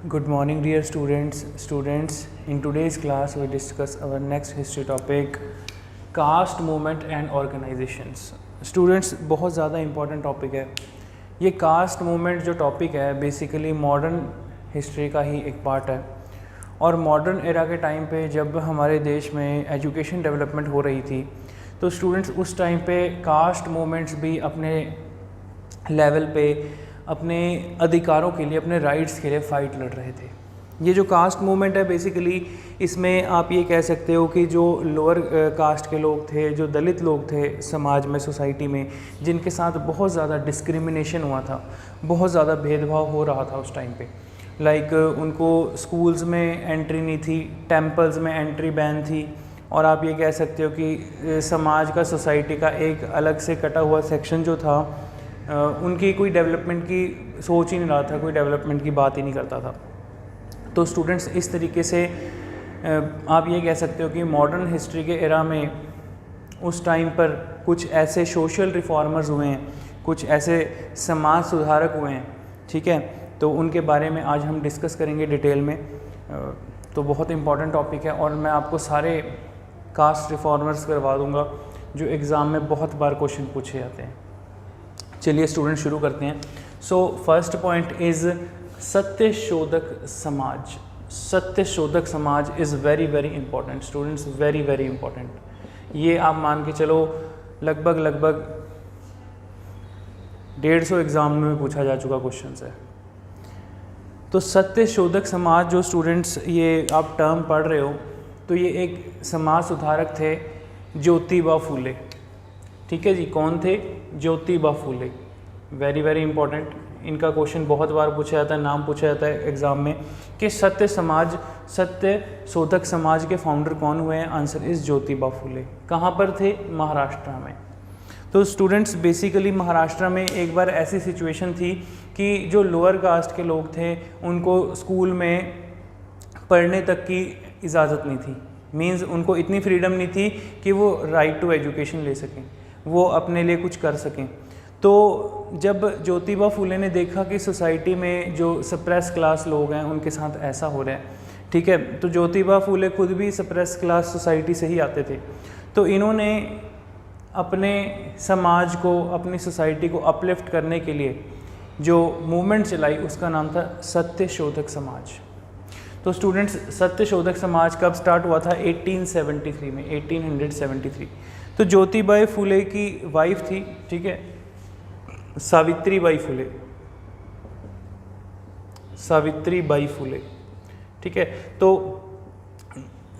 Good morning dear students. In today's class we discuss our next history topic, caste movement and organizations. Students, बहुत ज़्यादा important topic है ये caste movement जो topic है basically modern history का ही एक part है और modern era के time पे जब हमारे देश में education development हो रही थी तो students उस time पे caste movements भी अपने level पे अपने अधिकारों के लिए, अपने राइट्स के लिए फ़ाइट लड़ रहे थे। ये जो कास्ट मूवमेंट है बेसिकली इसमें आप ये कह सकते हो कि जो लोअर कास्ट के लोग थे, जो दलित लोग थे समाज में, सोसाइटी में, जिनके साथ बहुत ज़्यादा डिस्क्रिमिनेशन हुआ था, बहुत ज़्यादा भेदभाव हो रहा था उस टाइम पे। लाइक उनको स्कूल्स में एंट्री नहीं थी, टेम्पल्स में एंट्री बैन थी और आप ये कह सकते हो कि समाज का, सोसाइटी का एक अलग से कटा हुआ सेक्शन जो था उनकी कोई डेवलपमेंट की सोच ही नहीं रहा था, कोई डेवलपमेंट की बात ही नहीं करता था। तो स्टूडेंट्स इस तरीके से आप ये कह सकते हो कि मॉडर्न हिस्ट्री के एरा में उस टाइम पर कुछ ऐसे सोशल रिफॉर्मर्स हुए हैं, कुछ ऐसे समाज सुधारक हुए हैं, ठीक है। तो उनके बारे में आज हम डिस्कस करेंगे डिटेल में। तो बहुत इम्पॉर्टेंट टॉपिक है और मैं आपको सारे कास्ट रिफॉर्मर्स करवा दूँगा जो एग्ज़ाम में बहुत बार क्वेश्चन पूछे जाते हैं। चलिए स्टूडेंट शुरू करते हैं। So first point is Satyashodhak Samaj. Satyashodhak Samaj is very very important students, very very important. ये आप मान के चलो लगभग 150 एग्ज़ाम में पूछा जा चुका क्वेश्चन है। तो सत्यशोधक समाज जो स्टूडेंट्स ये आप टर्म पढ़ रहे हो, तो ये एक समाज सुधारक थे ज्योतिबा फूले, ठीक है जी। कौन थे? Jyotiba Phule. Very very important, इनका क्वेश्चन बहुत बार पूछा जाता है, नाम पूछा जाता है एग्ज़ाम में कि सत्य शोधक समाज के फाउंडर कौन हुए हैं? Answer is Jyotiba Phule. कहाँ पर थे? महाराष्ट्र में। तो स्टूडेंट्स बेसिकली महाराष्ट्र में एक बार ऐसी सिचुएशन थी कि जो लोअर कास्ट के लोग थे उनको स्कूल में पढ़ने तक की इजाज़त नहीं थी। मीन्स उनको इतनी फ्रीडम नहीं थी कि वो राइट टू एजुकेशन ले सकें, वो अपने लिए कुछ कर सकें। तो जब ज्योतिबा फूले ने देखा कि सोसाइटी में जो सप्रेस क्लास लोग हैं उनके साथ ऐसा हो रहा है, ठीक है, तो ज्योतिबा फूले खुद भी सप्रेस क्लास सोसाइटी से ही आते थे। तो इन्होंने अपने समाज को, अपनी सोसाइटी को अपलिफ्ट करने के लिए जो मूवमेंट चलाई उसका नाम था सत्यशोधक समाज। तो स्टूडेंट्स सत्यशोधक समाज कब स्टार्ट हुआ था? 1873 में, 1873। तो ज्योतिबा फूले की वाइफ थी, ठीक है, सावित्रीबाई फूले, सावित्रीबाई फूले, ठीक है। तो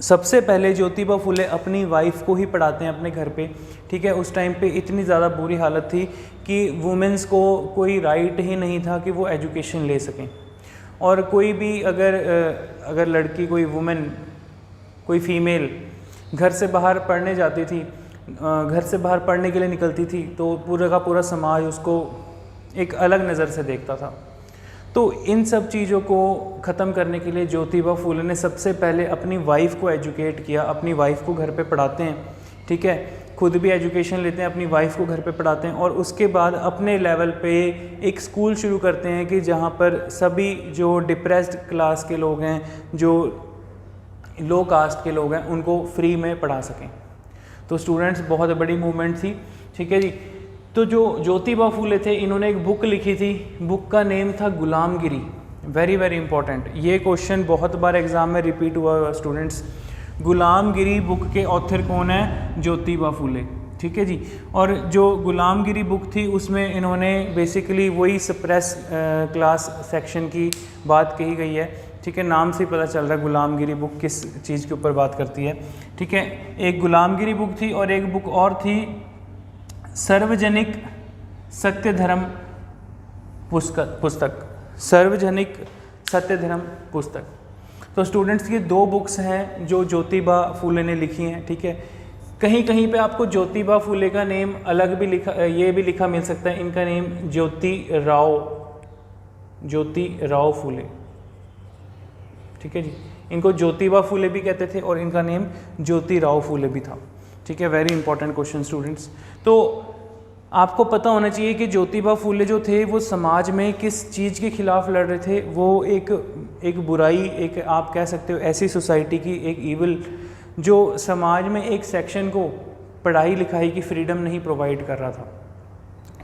सबसे पहले ज्योतिबा फूले अपनी वाइफ को ही पढ़ाते हैं अपने घर पे, ठीक है। उस टाइम पे इतनी ज़्यादा बुरी हालत थी कि वुमेंस को कोई राइट ही नहीं था कि वो एजुकेशन ले सकें। और कोई भी अगर लड़की, कोई वुमेन, कोई फीमेल घर से बाहर पढ़ने जाती थी, घर से बाहर पढ़ने के लिए निकलती थी, तो पूरा का पूरा समाज उसको एक अलग नज़र से देखता था। तो इन सब चीज़ों को ख़त्म करने के लिए ज्योतिबा फूले ने सबसे पहले अपनी वाइफ को एजुकेट किया। अपनी वाइफ को घर पे पढ़ाते हैं, ठीक है, खुद भी एजुकेशन लेते हैं, अपनी वाइफ को घर पे पढ़ाते हैं और उसके बाद अपने लेवल पे एक स्कूल शुरू करते हैं कि जहाँ पर सभी जो डिप्रेस्ड क्लास के लोग हैं, जो लो कास्ट के लोग हैं, उनको फ्री में पढ़ा सकें। तो स्टूडेंट्स बहुत बड़ी मूवमेंट थी, ठीक है जी। तो जो ज्योतिबा फूले थे इन्होंने एक बुक लिखी थी, बुक का नेम था गुलामगिरी। वेरी वेरी इंपॉर्टेंट, ये क्वेश्चन बहुत बार एग्जाम में रिपीट हुआ स्टूडेंट्स। गुलामगिरी बुक के ऑथर कौन है? ज्योतिबा फूले, ठीक है जी। और जो गुलामगिरी बुक थी उसमें इन्होंने बेसिकली वही सप्रेस क्लास सेक्शन की बात कही गई है, ठीक है। नाम से पता चल रहा है गुलामगिरी बुक किस चीज़ के ऊपर बात करती है, ठीक है। एक गुलामगिरी बुक थी और एक बुक और थी सार्वजनिक सत्य धर्म पुस्तक, सार्वजनिक सत्य धर्म पुस्तक। तो स्टूडेंट्स ये दो बुक्स हैं जो ज्योतिबा फूले ने लिखी हैं, ठीक है। कहीं कहीं पे आपको ज्योतिबा फूले का नेम अलग भी लिखा, ये भी लिखा मिल सकता है, इनका नेम ज्योति राव फूले, ठीक है जी। इनको ज्योतिबा फूले भी कहते थे और इनका नेम ज्योति राव फूले भी था, ठीक है। Very important question students. तो आपको पता होना चाहिए कि ज्योतिबा फूले जो थे वो समाज में किस चीज़ के खिलाफ लड़ रहे थे। वो एक बुराई, एक आप कह सकते हो ऐसी सोसाइटी की एक ईविल जो समाज में एक सेक्शन को पढ़ाई लिखाई की फ्रीडम नहीं प्रोवाइड कर रहा था,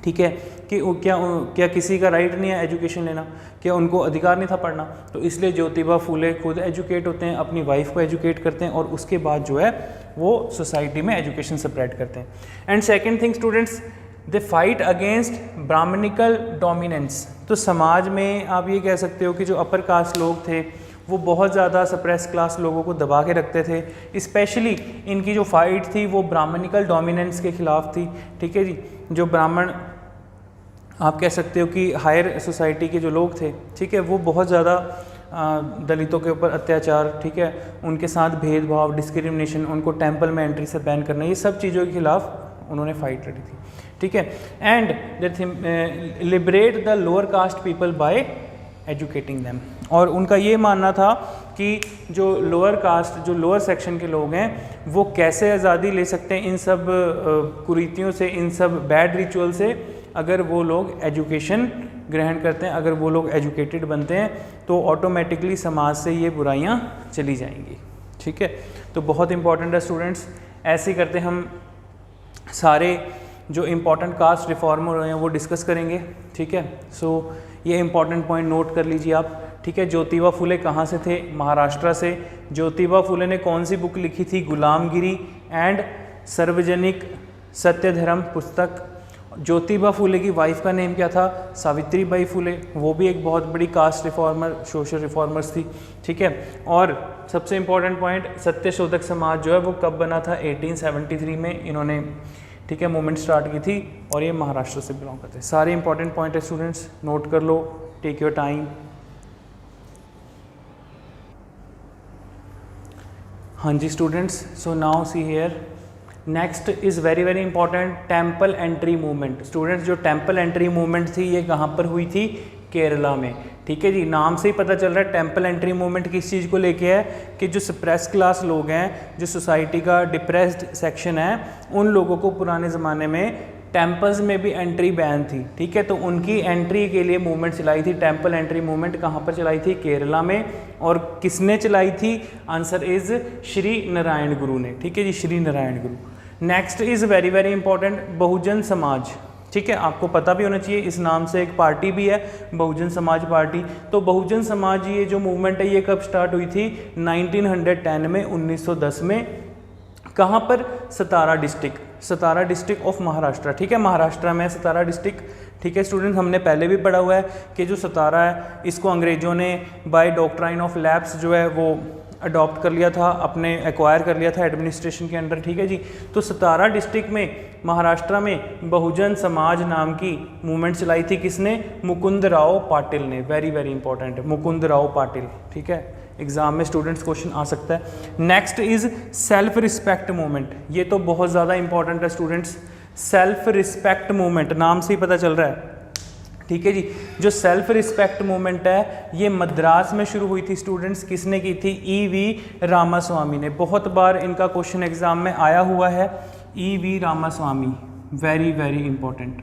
ठीक है, कि क्या किसी का राइट नहीं है एजुकेशन लेना, क्या उनको अधिकार नहीं था पढ़ना। तो इसलिए ज्योतिबा फूले खुद एजुकेट होते हैं, अपनी वाइफ को एजुकेट करते हैं और उसके बाद जो है वो सोसाइटी में एजुकेशन स्प्रेड करते हैं। And second thing students, they fight against brahminical dominance. तो समाज में आप ये कह सकते हो कि जो अपर कास्ट लोग थे वो बहुत ज़्यादा सप्रेस क्लास लोगों को दबा के रखते थे। स्पेशली इनकी जो फाइट थी वो ब्राह्मणिकल डोमिनेंस के खिलाफ थी, ठीक है जी। जो ब्राह्मण आप कह सकते हो कि हायर सोसाइटी के जो लोग थे, ठीक है, वो बहुत ज़्यादा दलितों के ऊपर अत्याचार, ठीक है, उनके साथ भेदभाव, डिस्क्रिमिनेशन, उनको टेंपल में एंट्री से बैन करना, ये सब चीज़ों के खिलाफ उन्होंने फाइट लड़ी थी, ठीक है। And liberate the lower caste people by educating them. और उनका ये मानना था कि जो लोअर कास्ट, जो लोअर सेक्शन के लोग हैं वो कैसे आज़ादी ले सकते हैं इन सब कुरीतियों से, इन सब बैड रिचुअल से, अगर वो लोग एजुकेशन ग्रहण करते हैं, अगर वो लोग एजुकेटेड बनते हैं तो ऑटोमेटिकली समाज से ये बुराइयां चली जाएंगी, ठीक है। तो बहुत इंपॉर्टेंट है स्टूडेंट्स, ऐसे ही करते हम सारे जो इम्पॉर्टेंट कास्ट रिफॉर्मर हैं वो डिस्कस करेंगे, ठीक है। सो ये इंपॉर्टेंट पॉइंट नोट कर लीजिए आप, ठीक है। ज्योतिबा फुले कहाँ से थे? महाराष्ट्र से। ज्योतिबा फुले ने कौन सी बुक लिखी थी? गुलामगिरी एंड सार्वजनिक सत्यधर्म पुस्तक। ज्योतिबा फुले की वाइफ का नेम क्या था? सावित्री बाई फुले, वो भी एक बहुत बड़ी कास्ट रिफॉर्मर, सोशल रिफॉर्मर्स थी, ठीक है। और सबसे इम्पॉर्टेंट पॉइंट, सत्यशोधक समाज जो है वो कब बना था? 1873 में इन्होंने, ठीक है, मूवमेंट स्टार्ट की थी और ये महाराष्ट्र से बिलोंग करते हैं। सारे इंपॉर्टेंट पॉइंट है स्टूडेंट्स, नोट कर लो, टेक योर टाइम। हाँ जी students, so now see here, next is very very important, temple entry movement. Students जो टेम्पल एंट्री मूवमेंट थी ये कहाँ पर हुई थी? केरला में, ठीक है जी। नाम से ही पता चल रहा है टेम्पल एंट्री मूवमेंट किस चीज़ को लेके है कि जो सप्रेस क्लास लोग हैं, जो सोसाइटी का डिप्रेस्ड सेक्शन है, उन लोगों को पुराने ज़माने में टेम्पल्स में भी एंट्री बैन थी, ठीक है। तो उनकी एंट्री के लिए मूवमेंट चलाई थी। टेम्पल एंट्री मूवमेंट कहाँ पर चलाई थी? केरला में। और किसने चलाई थी? आंसर इज़ श्री नारायण गुरु ने, ठीक है जी, Shri Narayan Guru. Next is very very important, Bahujan Samaj, ठीक है। आपको पता भी होना चाहिए इस नाम से एक पार्टी भी है, बहुजन समाज पार्टी। तो बहुजन समाज ये जो मूवमेंट है ये कब स्टार्ट हुई थी? 1910 में, 1910 में। कहाँ पर? Satara district, Satara district of Maharashtra, ठीक है। महाराष्ट्र में सतारा डिस्ट्रिक्ट, ठीक है स्टूडेंट। हमने पहले भी पढ़ा हुआ है कि जो सतारा है इसको अंग्रेज़ों ने बाय डॉक्ट्राइन ऑफ लैप्स जो है वो अडॉप्ट कर लिया था, अपने एक्वायर कर लिया था एडमिनिस्ट्रेशन के अंडर, ठीक है जी। तो सतारा डिस्ट्रिक्ट में महाराष्ट्र में बहुजन समाज नाम की मूवमेंट चलाई थी। किसने? मुकुंद राव पाटिल ने। Very very important, Mukund Rao Patil, ठीक है। एग्जाम में स्टूडेंट्स क्वेश्चन आ सकता है। Next is self respect movement. ये तो बहुत ज़्यादा इंपॉर्टेंट है स्टूडेंट्स। सेल्फ रिस्पेक्ट मूवमेंट नाम से ही पता चल रहा है, ठीक है जी। जो सेल्फ रिस्पेक्ट मूवमेंट है ये मद्रास में शुरू हुई थी स्टूडेंट्स। किसने की थी? ई.वी. रामास्वामी ने। बहुत बार इनका क्वेश्चन एग्जाम में आया हुआ है, E V. Ramaswamy. Very very important,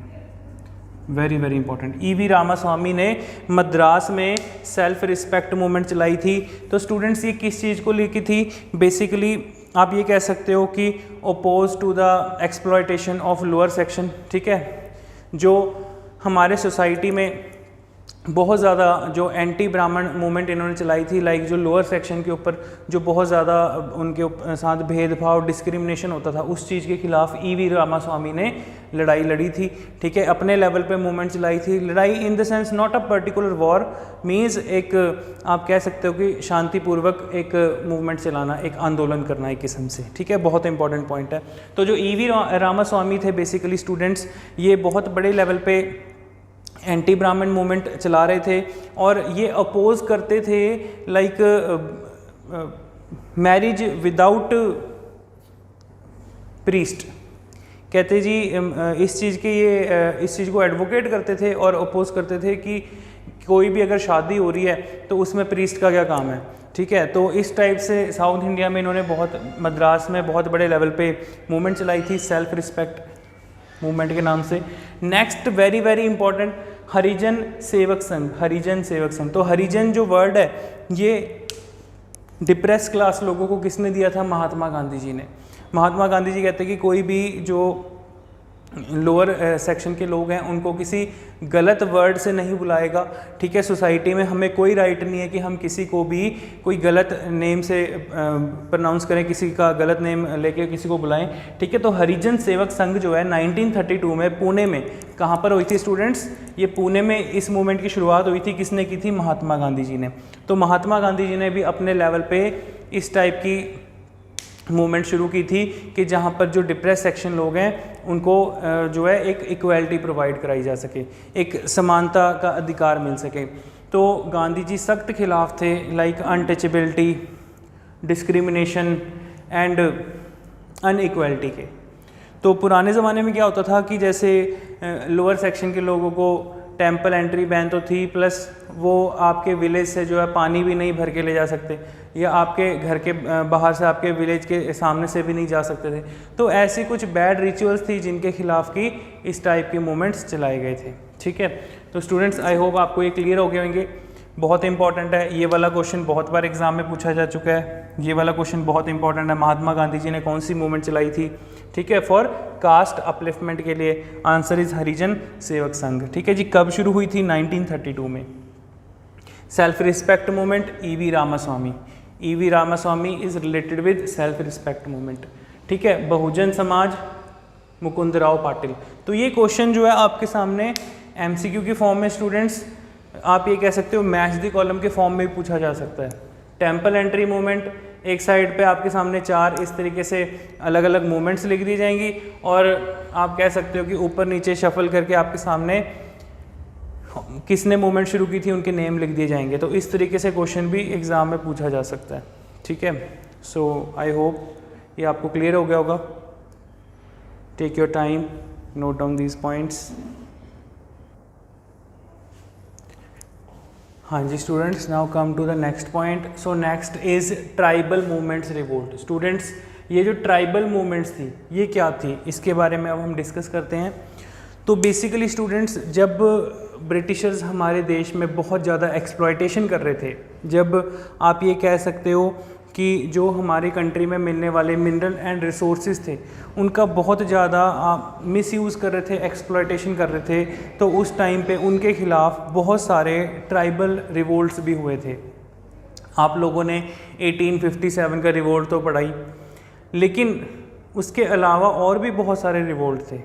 very very important. E V. Ramaswamy ने मद्रास में सेल्फ रिस्पेक्ट मूवमेंट चलाई थी। तो स्टूडेंट्स ये किस चीज़ को लेकर थी? बेसिकली आप ये कह सकते हो कि oppose to the exploitation of lower section, ठीक है। जो हमारे सोसाइटी में बहुत ज़्यादा जो एंटी ब्राह्मण मूवमेंट इन्होंने चलाई थी, लाइक जो लोअर सेक्शन के ऊपर जो बहुत ज़्यादा उनके साथ भेदभाव, डिस्क्रिमिनेशन होता था, उस चीज़ के खिलाफ ई.वी. रामास्वामी ने लड़ाई लड़ी थी, ठीक है। अपने लेवल पे मूवमेंट चलाई थी। लड़ाई in the sense not a particular war, means एक आप कह सकते हो कि शांतिपूर्वक एक मूवमेंट चलाना, एक आंदोलन करना एक किस्म से, ठीक है। बहुत इंपॉर्टेंट पॉइंट है। तो जो ई.वी. रामास्वामी थे बेसिकली स्टूडेंट्स, ये बहुत बड़े लेवल पे एंटी ब्राह्मण मूवमेंट चला रहे थे और ये अपोज करते थे लाइक मैरिज विदाउट प्रीस्ट। कहते जी इस चीज़ के ये इस चीज़ को एडवोकेट करते थे और अपोज करते थे कि कोई भी अगर शादी हो रही है तो उसमें प्रीस्ट का क्या काम है, ठीक है। तो इस टाइप से साउथ इंडिया में इन्होंने बहुत, मद्रास में बहुत बड़े लेवल पे मूवमेंट चलाई थी सेल्फ रिस्पेक्ट मूवमेंट के नाम से। Next very very important, Harijan Sevak Sangh, Harijan Sevak Sangh. तो हरिजन जो वर्ड है ये डिप्रेस क्लास लोगों को किसने दिया था? महात्मा गांधी जी ने। महात्मा गांधी जी कहते हैं कि कोई भी जो लोअर सेक्शन के लोग हैं उनको किसी गलत वर्ड से नहीं बुलाएगा, ठीक है। सोसाइटी में हमें कोई राइट नहीं है कि हम किसी को भी कोई गलत नेम से प्रोनाउंस करें, किसी का गलत नेम लेके किसी को बुलाएं, ठीक है। तो हरिजन सेवक संघ जो है 1932 में पुणे में, कहाँ पर हुई थी स्टूडेंट्स? ये पुणे में इस मूवमेंट की शुरुआत हुई थी। किसने की थी? महात्मा गांधी जी ने। तो महात्मा गांधी जी ने भी अपने लेवल पे इस टाइप की मूवमेंट शुरू की थी कि जहाँ पर जो डिप्रेस सेक्शन लोग हैं उनको जो है एक इक्वालिटी प्रोवाइड कराई जा सके, एक समानता का अधिकार मिल सके। तो गांधी जी सख्त खिलाफ थे like untouchability, discrimination and inequality के। तो पुराने ज़माने में क्या होता था कि जैसे लोअर सेक्शन के लोगों को टेंपल एंट्री बैन तो थी, प्लस वो आपके विलेज से जो है पानी भी नहीं भर के ले जा सकते, या आपके घर के बाहर से आपके विलेज के सामने से भी नहीं जा सकते थे। तो ऐसी कुछ बैड रिचुअल्स थी जिनके खिलाफ की इस टाइप के मूवमेंट्स चलाए गए थे, ठीक है। तो स्टूडेंट्स आई होप आपको ये क्लियर हो गए होंगे। बहुत इंपॉर्टेंट है ये वाला क्वेश्चन, बहुत बार एग्जाम में पूछा जा चुका है। ये वाला क्वेश्चन बहुत इंपॉर्टेंट है, महात्मा गांधी जी ने कौन सी मूवमेंट चलाई थी, ठीक है, फॉर कास्ट अपलिफ्टमेंट के लिए। आंसर इज हरिजन सेवक संघ, ठीक है जी। कब शुरू हुई थी? 1932 में। Self respect movement, EV Ramaswamy. EV Ramaswamy is related with self respect movement, ठीक है। बहुजन समाज, मुकुंदराव पाटिल। तो ये क्वेश्चन जो है आपके सामने एमसीक्यू की फॉर्म में स्टूडेंट्स, आप ये कह सकते हो मैच द कॉलम के फॉर्म में भी पूछा जा सकता है। टेंपल एंट्री मूवमेंट, एक साइड पे आपके सामने 4 इस तरीके से अलग अलग मूवमेंट्स लिख दी जाएंगी, और आप कह सकते हो कि ऊपर नीचे शफल करके आपके सामने किसने मूवमेंट शुरू की थी उनके नेम लिख दिए जाएंगे। तो इस तरीके से क्वेश्चन भी एग्ज़ाम में पूछा जा सकता है, ठीक है। सो आई होप ये आपको क्लियर हो गया होगा। Take your time, note down these points. हाँ जी students, now come to the next point. So next is tribal movements revolt. Students ये जो ट्राइबल मूवमेंट्स थी ये क्या थी, इसके बारे में अब हम डिस्कस करते हैं। तो बेसिकली स्टूडेंट्स, जब ब्रिटिशर्स हमारे देश में बहुत ज़्यादा एक्सप्लॉयटेशन कर रहे थे, जब आप ये कह सकते हो कि जो हमारी कंट्री में मिलने वाले मिनरल एंड रिसोर्सेज थे उनका बहुत ज़्यादा मिसयूज़ कर रहे थे, एक्सप्लॉयटेशन कर रहे थे, तो उस टाइम पे उनके ख़िलाफ़ बहुत सारे ट्राइबल रिवोल्ट्स भी हुए थे। आप लोगों ने 1857 का रिवोल्ट तो पढ़ा ही, लेकिन उसके अलावा और भी बहुत सारे रिवोल्ट थे।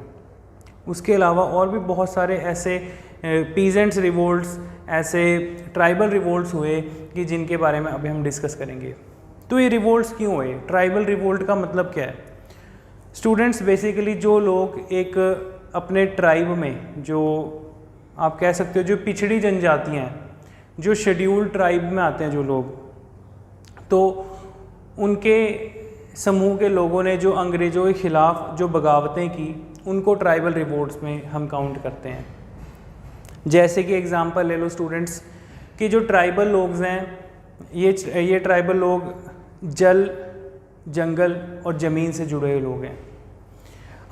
उसके अलावा और भी बहुत सारे ऐसे पीजेंट्स रिवोल्ट्स, ऐसे ट्राइबल रिवोल्ट्स हुए कि जिनके बारे में अभी हम डिस्कस करेंगे। तो ये रिवोल्ट्स क्यों हुए? ट्राइबल रिवोल्ट का मतलब क्या है स्टूडेंट्स? बेसिकली जो लोग एक अपने ट्राइब में, जो आप कह सकते हो जो पिछड़ी जनजातियाँ हैं, जो शेड्यूल्ड ट्राइब में आते हैं जो लोग, तो उनके समूह के लोगों ने जो अंग्रेज़ों के ख़िलाफ़ जो बगावतें की उनको ट्राइबल रिवोल्ट्स में हम काउंट करते हैं। जैसे कि एग्ज़ाम्पल ले लो स्टूडेंट्स कि जो ट्राइबल लोग हैं ये ट्राइबल लोग जल, जंगल और ज़मीन से जुड़े हुए लोग हैं।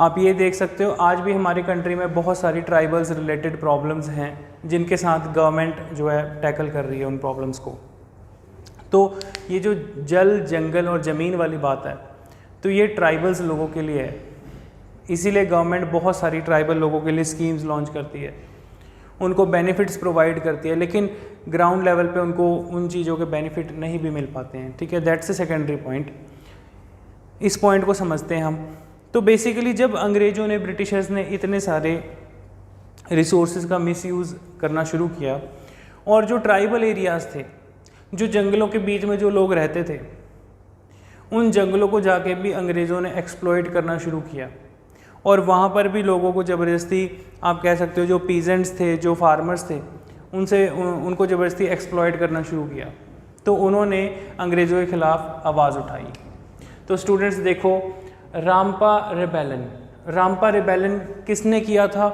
आप ये देख सकते हो आज भी हमारी कंट्री में बहुत सारी ट्राइबल्स रिलेटेड प्रॉब्लम्स हैं जिनके साथ गवर्नमेंट जो है टैकल कर रही है उन प्रॉब्लम्स को। तो ये जो जल, जंगल और ज़मीन वाली बात है तो ये ट्राइबल्स लोगों के लिए है, इसीलिए गवर्नमेंट बहुत सारी ट्राइबल लोगों के लिए स्कीम्स लॉन्च करती है, उनको बेनिफिट्स प्रोवाइड करती है, लेकिन ग्राउंड लेवल पे उनको उन चीज़ों के बेनिफिट नहीं भी मिल पाते हैं, ठीक है। That's a secondary point. इस पॉइंट को समझते हैं हम। तो बेसिकली जब अंग्रेज़ों ने, ब्रिटिशर्स ने इतने सारे रिसोर्सेज का मिसयूज़ करना शुरू किया और जो ट्राइबल एरियाज़ थे, जो जंगलों के बीच में जो लोग रहते थे, उन जंगलों को जाके भी अंग्रेज़ों ने एक्सप्लॉइट करना शुरू किया और वहाँ पर भी लोगों को ज़बरदस्ती, आप कह सकते हो जो पीजेंट्स थे, जो फार्मर्स थे, उनको ज़बरदस्ती एक्सप्लॉइट करना शुरू किया। तो उन्होंने अंग्रेज़ों के ख़िलाफ़ आवाज़ उठाई। तो स्टूडेंट्स देखो, रामपा रिबेलन किसने किया था?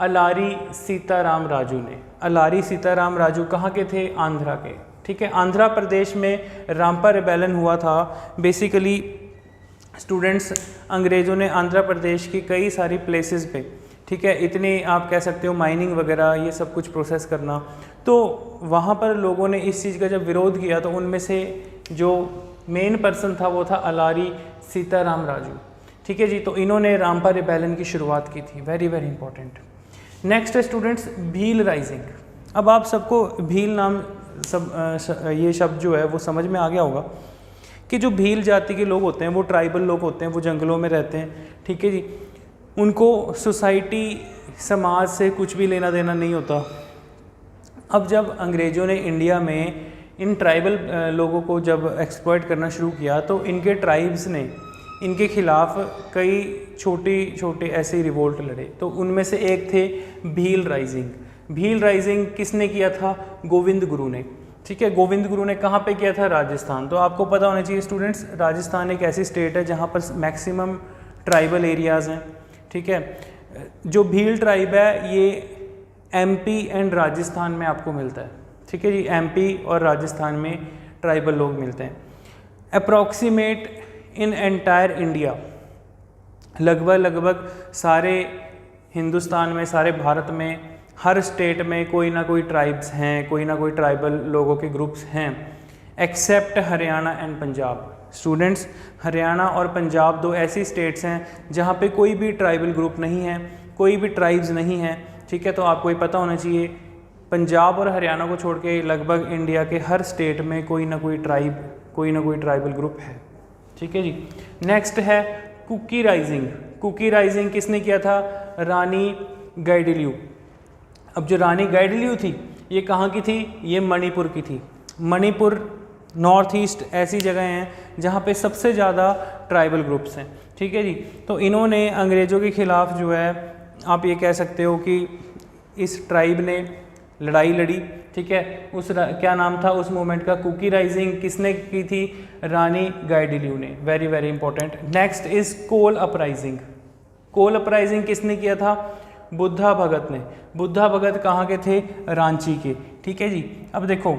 अलारी सीताराम राजू ने। अलारी सीताराम राजू कहाँ के थे? आंध्रा के, ठीक है। आंध्रा प्रदेश में रामपा रिबेलन हुआ था। बेसिकली स्टूडेंट्स अंग्रेज़ों ने आंध्र प्रदेश की कई सारी प्लेसेस पे ठीक है, इतनी आप कह सकते हो माइनिंग वगैरह ये सब कुछ प्रोसेस करना। तो वहाँ पर लोगों ने इस चीज़ का जब विरोध किया तो उनमें से जो मेन पर्सन था वो था अलारी सीताराम राजू, ठीक है जी। तो इन्होंने रामपा रिबेलियन की शुरुआत की थी, वेरी वेरी इंपॉर्टेंट। नेक्स्ट है स्टूडेंट्स भील राइजिंग। अब आप सबको भील नाम ये शब्द जो है वो समझ में आ गया होगा कि जो भील जाति के लोग होते हैं वो ट्राइबल लोग होते हैं, वो जंगलों में रहते हैं, ठीक है जी। उनको सोसाइटी समाज से कुछ भी लेना देना नहीं होता। अब जब अंग्रेज़ों ने इंडिया में इन ट्राइबल लोगों को जब एक्सप्लॉइट करना शुरू किया तो इनके ट्राइब्स ने इनके खिलाफ कई छोटे ऐसे रिवोल्ट लड़े। तो उनमें से एक थे भील राइजिंग। भील राइजिंग किसने किया था? गोविंद गुरु ने, ठीक है। गोविंद गुरु ने कहाँ पे किया था? राजस्थान। तो आपको पता होना चाहिए स्टूडेंट्स, राजस्थान एक ऐसी स्टेट है जहाँ पर मैक्सिमम ट्राइबल एरियाज़ हैं, ठीक है। जो भील ट्राइब है ये एमपी एंड राजस्थान में आपको मिलता है, ठीक है जी। एमपी और राजस्थान में ट्राइबल लोग मिलते हैं। अप्रॉक्सीमेट इन एंटायर इंडिया, लगभग सारे हिंदुस्तान में, सारे भारत में, हर स्टेट में कोई ना कोई ट्राइब्स हैं, कोई ना कोई ट्राइबल लोगों के ग्रुप्स हैं, except Haryana and Punjab. Students, Haryana और पंजाब दो ऐसी स्टेट्स हैं जहाँ पे कोई भी ट्राइबल ग्रुप नहीं है, कोई भी ट्राइब्स नहीं है, ठीक है। तो आपको ये पता होना चाहिए पंजाब और हरियाणा को छोड़ के लगभग इंडिया के हर स्टेट में कोई ना कोई ट्राइब, कोई ना कोई ट्राइबल ग्रुप है, ठीक है जी। नेक्स्ट है कुकी राइजिंग। कुकी राइजिंग किसने किया था? रानी गाइडिन्यू। अब जो रानी गाइडिन्यू थी ये कहाँ की थी? ये मणिपुर की थी। मणिपुर, नॉर्थ ईस्ट ऐसी जगह हैं जहाँ पे सबसे ज़्यादा ट्राइबल ग्रुप्स हैं, ठीक है जी। तो इन्होंने अंग्रेज़ों के ख़िलाफ़ जो है आप ये कह सकते हो कि इस ट्राइब ने लड़ाई लड़ी, ठीक है। क्या नाम था उस मूवमेंट का? कुकी राइजिंग। किसने की थी? रानी गाइडिन्यू ने, very very important. Next is Kol uprising. Kol uprising किसने किया था? बुद्धा भगत ने। बुद्धा भगत कहाँ के थे? रांची के, ठीक है जी। अब देखो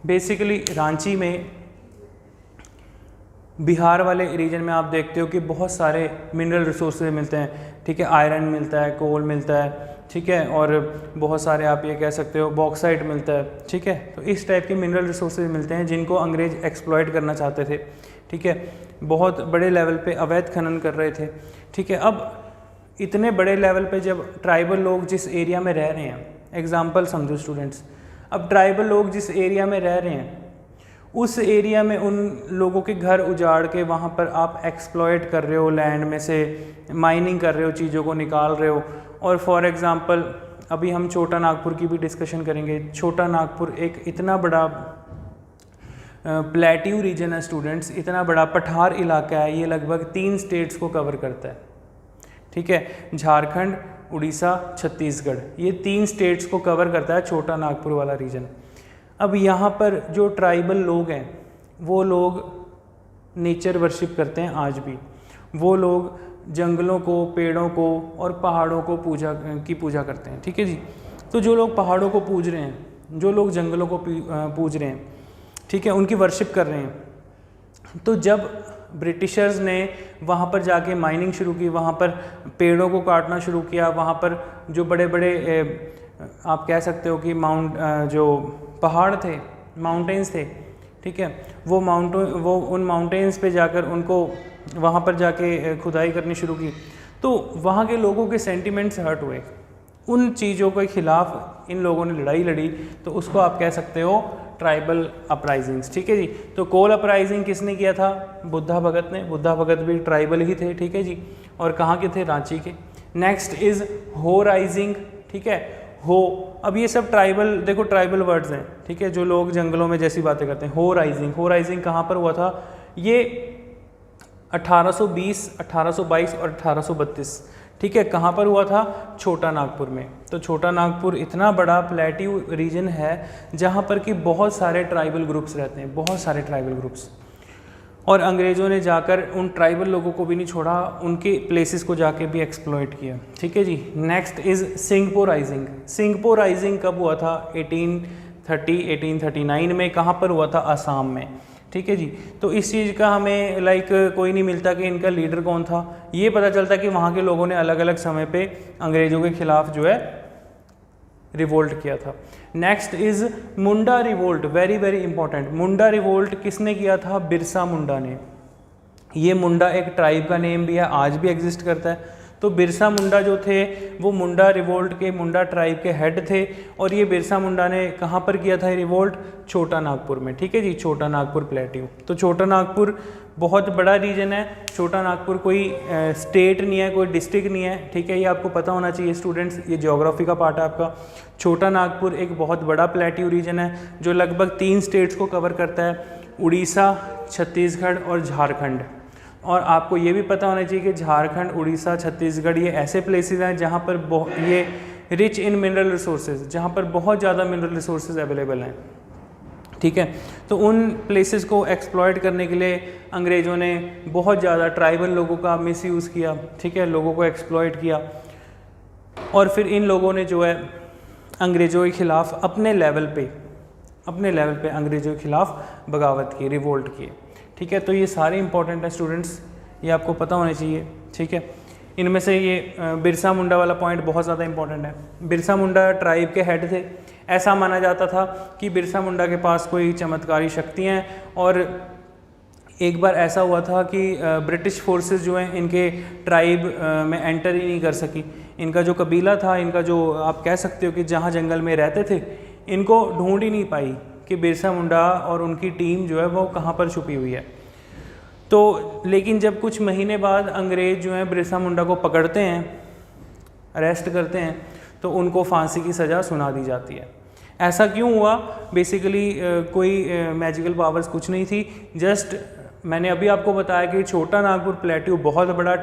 बेसिकली रांची में, बिहार वाले रीजन में आप देखते हो कि बहुत सारे मिनरल रिसोर्सेज मिलते हैं, ठीक है। आयरन मिलता है, कोल मिलता है, ठीक है, और बहुत सारे आप ये कह सकते हो बॉक्साइट मिलता है, ठीक है। तो इस टाइप के मिनरल रिसोर्सेज मिलते हैं जिनको अंग्रेज़ एक्सप्लॉइट करना चाहते थे, ठीक है। बहुत बड़े लेवल पे अवैध खनन कर रहे थे, ठीक है। अब इतने बड़े लेवल पे जब ट्राइबल लोग जिस एरिया में रह रहे हैं, एग्जांपल समझो स्टूडेंट्स, अब ट्राइबल लोग जिस एरिया में रह रहे हैं उस एरिया में उन लोगों के घर उजाड़ के वहाँ पर आप एक्सप्लॉइट कर रहे हो, लैंड में से माइनिंग कर रहे हो, चीज़ों को निकाल रहे हो। और फॉर एग्ज़ाम्पल अभी हम छोटा नागपुर की भी डिस्कशन करेंगे। छोटा नागपुर एक इतना बड़ा प्लेट्यू रीजन है स्टूडेंट्स, इतना बड़ा पठार इलाका है, ये लगभग 3 स्टेट्स को कवर करता है, ठीक है। झारखंड, उड़ीसा, छत्तीसगढ़, ये 3 स्टेट्स को कवर करता है छोटा नागपुर वाला रीजन। अब यहाँ पर जो ट्राइबल लोग हैं वो लोग नेचर वर्शिप करते हैं आज भी। वो लोग जंगलों को, पेड़ों को और पहाड़ों को पूजा करते हैं, ठीक है जी। तो जो लोग पहाड़ों को पूज रहे हैं, जो लोग जंगलों को पूज रहे हैं, ठीक है, उनकी वर्शिप कर रहे हैं। तो जब ब्रिटिशर्स ने वहाँ पर जाके माइनिंग शुरू की, वहाँ पर पेड़ों को काटना शुरू किया, वहाँ पर जो बड़े बड़े आप कह सकते हो कि जो पहाड़ थे, माउंटेन्स थे, ठीक है, वो उन माउंटेन्स पे जाकर उनको वहाँ पर जाके खुदाई करनी शुरू की। तो वहाँ के लोगों के सेंटिमेंट्स हर्ट हुए, उन चीज़ों के ख़िलाफ़ इन लोगों ने लड़ाई लड़ी। तो उसको आप कह सकते हो ट्राइबल अपराइजिंग्स, ठीक है जी। तो कोल अपराइजिंग किसने किया था? बुद्धा भगत ने। बुद्धा भगत भी ट्राइबल ही थे, ठीक है जी। और कहाँ के थे? रांची के। नेक्स्ट इज़ हो राइजिंग, ठीक है। हो, अब ये सब ट्राइबल, देखो ट्राइबल वर्ड्स हैं, ठीक है, जो लोग जंगलों में जैसी बातें करते हैं। हो राइजिंग, हो राइजिंग कहाँ पर हुआ था? ये 1820, 1822 और 1832, ठीक है। कहाँ पर हुआ था? छोटा नागपुर में। तो छोटा नागपुर इतना बड़ा प्लेट्यू रीजन है जहाँ पर कि बहुत सारे ट्राइबल ग्रुप्स रहते हैं, बहुत सारे ट्राइबल ग्रुप्स। और अंग्रेज़ों ने जाकर उन ट्राइबल लोगों को भी नहीं छोड़ा, उनके प्लेसेस को जाके भी एक्सप्लॉइट किया, ठीक है जी। Next is Singpho rising. Singpho rising कब हुआ था? 1830, 1839 में। कहाँ पर हुआ था? असम में, ठीक है जी। तो इस चीज़ का हमें लाइक कोई नहीं मिलता कि इनका लीडर कौन था, ये पता चलता कि वहाँ के लोगों ने अलग अलग समय पे अंग्रेज़ों के ख़िलाफ़ जो है रिवोल्ट किया था। Next is Munda revolt, very very important. Munda revolt किसने किया था? बिरसा मुंडा ने। ये मुंडा एक ट्राइब का नेम भी है, आज भी एग्जिस्ट करता है। तो बिरसा मुंडा जो थे वो मुंडा रिवोल्ट के, मुंडा ट्राइब के हेड थे। और ये बिरसा मुंडा ने कहाँ पर किया था रिवोल्ट? छोटा नागपुर में, ठीक है जी, छोटा नागपुर प्लेट्यू। तो छोटा नागपुर बहुत बड़ा रीजन है। छोटा नागपुर कोई स्टेट नहीं है, कोई डिस्ट्रिक्ट नहीं है, ठीक है, ये आपको पता होना चाहिए स्टूडेंट्स, ये ज्योग्राफी का पार्ट है आपका। छोटा नागपुर एक बहुत बड़ा प्लेट्यू रीजन है जो लगभग 3 स्टेट्स को कवर करता है, उड़ीसा, छत्तीसगढ़ और झारखंड। और आपको ये भी पता होना चाहिए कि झारखंड, उड़ीसा, छत्तीसगढ़ ये ऐसे प्लेसेस हैं जहाँ पर ये रिच इन मिनरल रिसोर्सेज, जहाँ पर बहुत ज़्यादा मिनरल रिसोर्सेज अवेलेबल हैं, ठीक है। तो उन प्लेसेस को एक्सप्लॉयट करने के लिए अंग्रेज़ों ने बहुत ज़्यादा ट्राइबल लोगों का मिसयूज़ किया, ठीक है, लोगों को एक्सप्लॉयट किया। और फिर इन लोगों ने जो है अंग्रेज़ों के ख़िलाफ़ अपने लेवल पे अंग्रेज़ों के ख़िलाफ़ बगावत की, रिवोल्ट किए, ठीक है। तो ये सारे इंपॉर्टेंट हैं स्टूडेंट्स, ये आपको पता होने चाहिए, ठीक है। इनमें से ये बिरसा मुंडा वाला पॉइंट बहुत ज़्यादा इंपॉर्टेंट है। बिरसा मुंडा ट्राइब के हेड थे। ऐसा माना जाता था कि बिरसा मुंडा के पास कोई चमत्कारी शक्तियाँ हैं। और एक बार ऐसा हुआ था कि ब्रिटिश फोर्सेस जो हैं इनके ट्राइब में एंटर ही नहीं कर सकी। इनका जो कबीला था, इनका जो आप कह सकते हो कि जहाँ जंगल में रहते थे, इनको ढूंढ ही नहीं पाई कि बिरसा मुंडा और उनकी टीम जो है वो कहाँ पर छुपी हुई है। तो लेकिन जब कुछ महीने बाद अंग्रेज़ जो हैं बिरसा मुंडा को पकड़ते हैं, अरेस्ट करते हैं, तो उनको फांसी की सज़ा सुना दी जाती है। ऐसा क्यों हुआ? बेसिकली कोई मैजिकल पावर्स कुछ नहीं थी, जस्ट मैंने अभी आपको बताया कि छोटा नागपुर प्लेट्यू बहुत बड़ा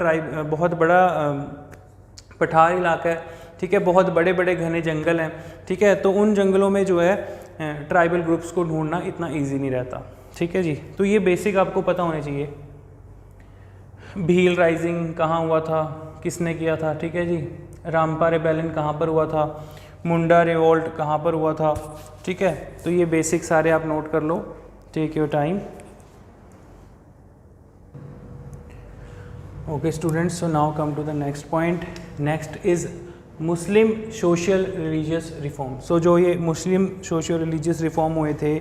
पठार इलाका है, ठीक है, बहुत बड़े बड़े घने जंगल हैं, ठीक है। तो उन जंगलों में जो है ट्राइबल ग्रुप्स को ढूंढना इतना ईजी नहीं रहता, ठीक है जी। तो ये बेसिक आपको पता होने चाहिए। भील राइजिंग कहाँ हुआ था, किसने किया था, ठीक है जी। रामपा रेबेलियन कहाँ पर हुआ था, मुंडा रिवोल्ट कहाँ पर हुआ था, ठीक है। तो ये बेसिक सारे आप नोट कर लो, take your time. Okay students, so now come to the next point. Next is Muslim social religious reform. So जो ये मुस्लिम सोशल रिलीजियस रिफॉर्म हुए थे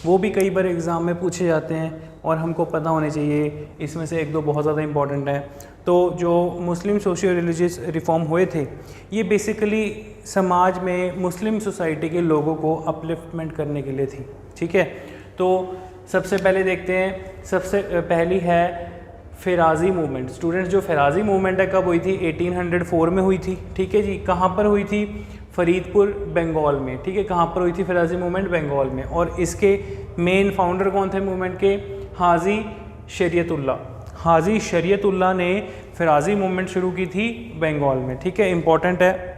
वो भी कई बार एग्ज़ाम में पूछे जाते हैं और हमको पता होने चाहिए। इसमें से 1-2 बहुत ज़्यादा इंपॉर्टेंट हैं। तो जो मुस्लिम सोशल रिलीजियस रिफॉर्म हुए थे ये बेसिकली समाज में मुस्लिम सोसाइटी के लोगों को अपलिफ्टमेंट करने के लिए थी, ठीक है। तो सबसे पहले देखते हैं, सबसे पहली है फ़िराज़ी मूवमेंट। स्टूडेंट्स, जो फ़िराज़ी मूवमेंट है कब हुई थी? 1804 में हुई थी, ठीक है जी। कहाँ पर हुई थी? फरीदपुर, बंगाल में, ठीक है। कहाँ पर हुई थी फ़िराज़ी मूवमेंट? बंगाल में। और इसके मेन फाउंडर कौन थे मूवमेंट के? हाजी शरीयतुल्लाह। हाजी शरीयतुल्लाह ने फ़िराज़ी मूवमेंट शुरू की थी बंगाल में, ठीक है, इंपॉर्टेंट है।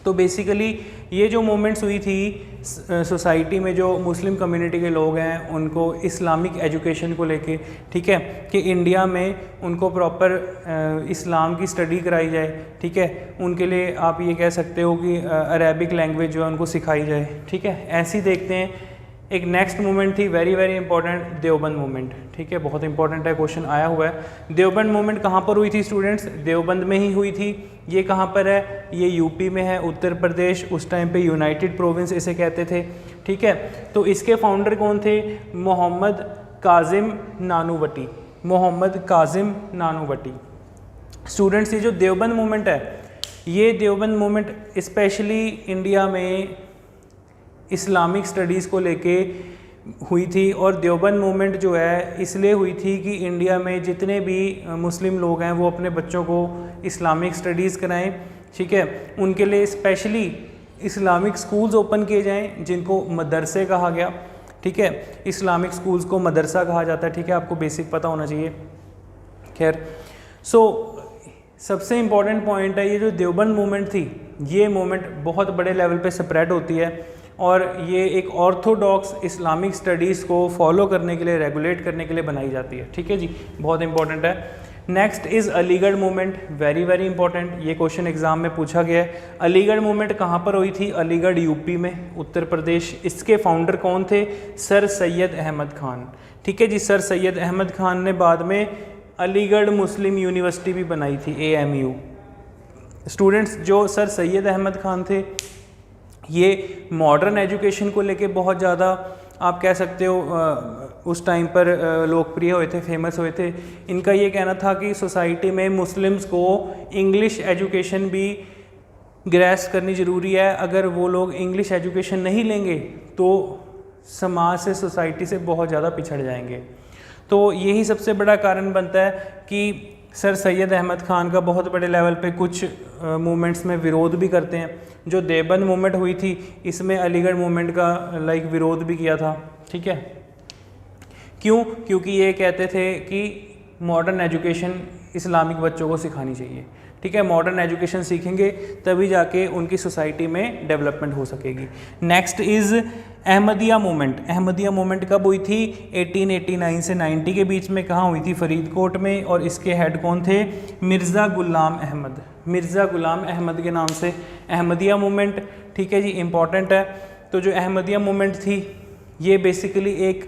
तो बेसिकली ये जो मूवमेंट्स हुई थी सोसाइटी में, जो मुस्लिम कम्युनिटी के लोग हैं उनको इस्लामिक एजुकेशन को लेके, ठीक है, कि इंडिया में उनको प्रॉपर इस्लाम की स्टडी कराई जाए, ठीक है। उनके लिए आप ये कह सकते हो कि अरेबिक लैंग्वेज जो है उनको सिखाई जाए, ठीक है। ऐसे ही देखते हैं। एक नेक्स्ट मूवमेंट थी very very important, Deoband movement, ठीक है, बहुत इंपॉर्टेंट है, क्वेश्चन आया हुआ है। देवबंद मूवमेंट कहाँ पर हुई थी स्टूडेंट्स? देवबंद में ही हुई थी। ये कहाँ पर है? ये यूपी में है, उत्तर प्रदेश। उस टाइम पे यूनाइटेड प्रोविंस इसे कहते थे, ठीक है। तो इसके फाउंडर कौन थे? मोहम्मद काजिम नानूवटी। मोहम्मद काजिम नानूवटी। स्टूडेंट्स, ये जो देवबंद मूवमेंट है, ये देवबंद मूवमेंट स्पेशली इंडिया में इस्लामिक स्टडीज़ को लेके हुई थी। और देवबंद मूवमेंट जो है इसलिए हुई थी कि इंडिया में जितने भी मुस्लिम लोग हैं वो अपने बच्चों को इस्लामिक स्टडीज़ कराएं, ठीक है। उनके लिए स्पेशली इस्लामिक स्कूल्स ओपन किए जाएं जिनको मदरसे कहा गया, ठीक है। इस्लामिक स्कूल्स को मदरसा कहा जाता है, ठीक है, आपको बेसिक पता होना चाहिए। खैर, सो सबसे इम्पॉर्टेंट पॉइंट है, ये जो देवबंद मूवमेंट थी, ये मूवमेंट बहुत बड़े लेवल पे स्प्रेड होती है और ये एक ऑर्थोडॉक्स इस्लामिक स्टडीज़ को फॉलो करने के लिए, रेगुलेट करने के लिए बनाई जाती है, ठीक है जी, बहुत इंपॉर्टेंट है। Next is Aligarh movement, very very important, ये क्वेश्चन एग्जाम में पूछा गया है। अलीगढ़ मूवमेंट कहाँ पर हुई थी? अलीगढ़ यूपी में, उत्तर प्रदेश। इसके फाउंडर कौन थे? सर सैयद अहमद खान। ठीक है जी, सर सैयद अहमद खान ने बाद में अलीगढ़ मुस्लिम यूनिवर्सिटी भी बनाई थी, AMU। स्टूडेंट्स, जो सर सैयद अहमद खान थे ये मॉडर्न एजुकेशन को लेके बहुत ज़्यादा आप कह सकते हो उस टाइम पर लोकप्रिय हुए थे, फेमस हुए थे। इनका ये कहना था कि सोसाइटी में मुस्लिम्स को इंग्लिश एजुकेशन भी ग्रैस्प करनी ज़रूरी है। अगर वो लोग इंग्लिश एजुकेशन नहीं लेंगे तो समाज से, सोसाइटी से बहुत ज़्यादा पिछड़ जाएंगे। तो यही सबसे बड़ा कारण बनता है कि सर सैयद अहमद खान का बहुत बड़े लेवल पे कुछ मूवमेंट्स में विरोध भी करते हैं। जो देवबंद मूवमेंट हुई थी इसमें अलीगढ़ मूवमेंट का विरोध भी किया था। ठीक है, क्यों? क्योंकि ये कहते थे कि मॉडर्न एजुकेशन इस्लामिक बच्चों को सिखानी चाहिए। ठीक है, मॉडर्न एजुकेशन सीखेंगे तभी जाके उनकी सोसाइटी में डेवलपमेंट हो सकेगी। Next is Ahmadiyya movement. Ahmadiyya movement कब हुई थी? 1889 से 90 के बीच में। कहाँ हुई थी? फरीदकोट में। और इसके हेड कौन थे? मिर्ज़ा गुलाम अहमद। मिर्ज़ा गुलाम अहमद के नाम से अहमदिया मूवमेंट। ठीक है जी, इम्पॉर्टेंट है। तो जो अहमदिया मूवमेंट थी ये बेसिकली एक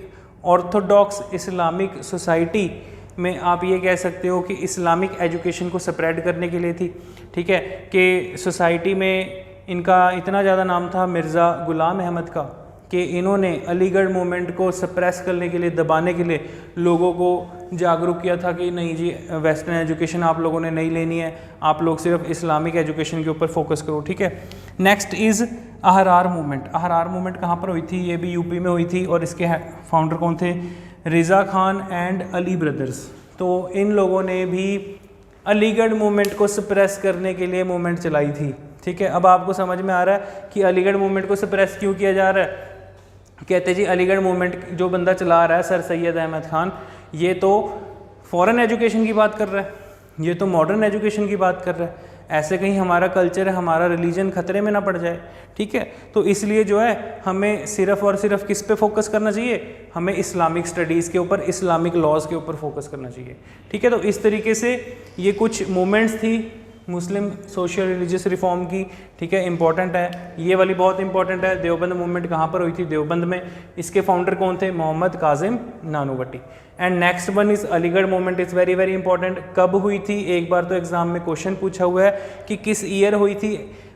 ऑर्थोडॉक्स इस्लामिक सोसाइटी में आप ये कह सकते हो कि इस्लामिक एजुकेशन को स्प्रेड करने के लिए थी। ठीक है, कि सोसाइटी में इनका इतना ज़्यादा नाम था मिर्ज़ा गुलाम अहमद का कि इन्होंने अलीगढ़ मूवमेंट को सप्रेस करने के लिए, दबाने के लिए लोगों को जागरूक किया था कि नहीं जी, वेस्टर्न एजुकेशन आप लोगों ने नहीं लेनी है, आप लोग सिर्फ इस्लामिक एजुकेशन के ऊपर फोकस करो। ठीक है, next is Ahrar movement. Ahrar movement कहाँ पर हुई थी? ये भी यूपी में हुई थी। और इसके फाउंडर कौन थे? Riza Khan and Ali brothers. तो इन लोगों ने भी अलीगढ़ मूवमेंट को सप्रेस करने के लिए मूवमेंट चलाई थी। ठीक है, अब आपको समझ में आ रहा है कि अलीगढ़ मूवमेंट को सप्रेस क्यों किया जा रहा है। कहते जी अलीगढ़ मूवमेंट जो बंदा चला रहा है सर सैयद अहमद खान, ये तो फॉरेन एजुकेशन की बात कर रहा है, ये तो मॉडर्न एजुकेशन की बात कर रहा है। ऐसे कहीं हमारा कल्चर है, हमारा रिलीजन खतरे में ना पड़ जाए। ठीक है, तो इसलिए जो है हमें सिर्फ़ और सिर्फ किस पे फोकस करना चाहिए? हमें इस्लामिक स्टडीज़ के ऊपर, इस्लामिक लॉज के ऊपर फोकस करना चाहिए। ठीक है, तो इस तरीके से ये कुछ मूवमेंट्स थी मुस्लिम सोशल रिलीजियस रिफॉर्म की। ठीक है, इंपॉर्टेंट है, ये वाली बहुत इंपॉर्टेंट है। देवबंद मूवमेंट कहाँ पर हुई थी? देवबंद में। इसके फाउंडर कौन थे? Mohammad Qasim Nanautavi. And next one is Aligarh movement is very very important. कब हुई थी? एक बार तो एग्जाम में क्वेश्चन पूछा हुआ है कि किस ईयर हुई थी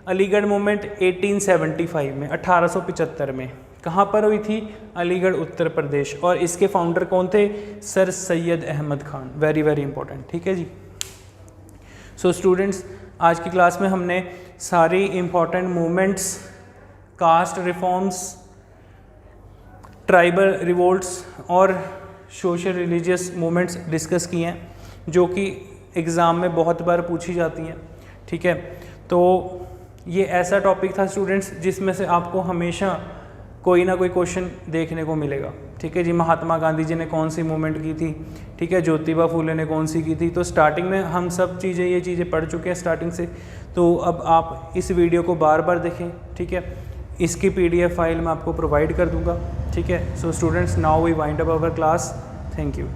अलीगढ़ मूवमेंट? 1875 में, 1875 में। कहाँ पर हुई थी? अलीगढ़, उत्तर प्रदेश। और इसके फाउंडर कौन थे? Sir Syed Ahmad Khan. Very very important. ठीक है जी। सो स्टूडेंट्स, आज की क्लास में हमने सारी important movements, caste reforms, tribal revolts और सोशल रिलीजियस मूवमेंट्स डिस्कस किए हैं जो कि एग्ज़ाम में बहुत बार पूछी जाती हैं। ठीक है, तो ये ऐसा टॉपिक था स्टूडेंट्स जिसमें से आपको हमेशा कोई ना कोई क्वेश्चन देखने को मिलेगा। ठीक है जी, महात्मा गांधी जी ने कौन सी मूवमेंट की थी? ठीक है, ज्योतिबा फूले ने कौन सी की थी? तो स्टार्टिंग में हम सब ये चीज़ें पढ़ चुके हैं स्टार्टिंग से। तो अब आप इस वीडियो को बार बार देखें। ठीक है, इसकी PDF फाइल मैं आपको प्रोवाइड कर दूंगा। ठीक है, so students, now we wind up our class. Thank you.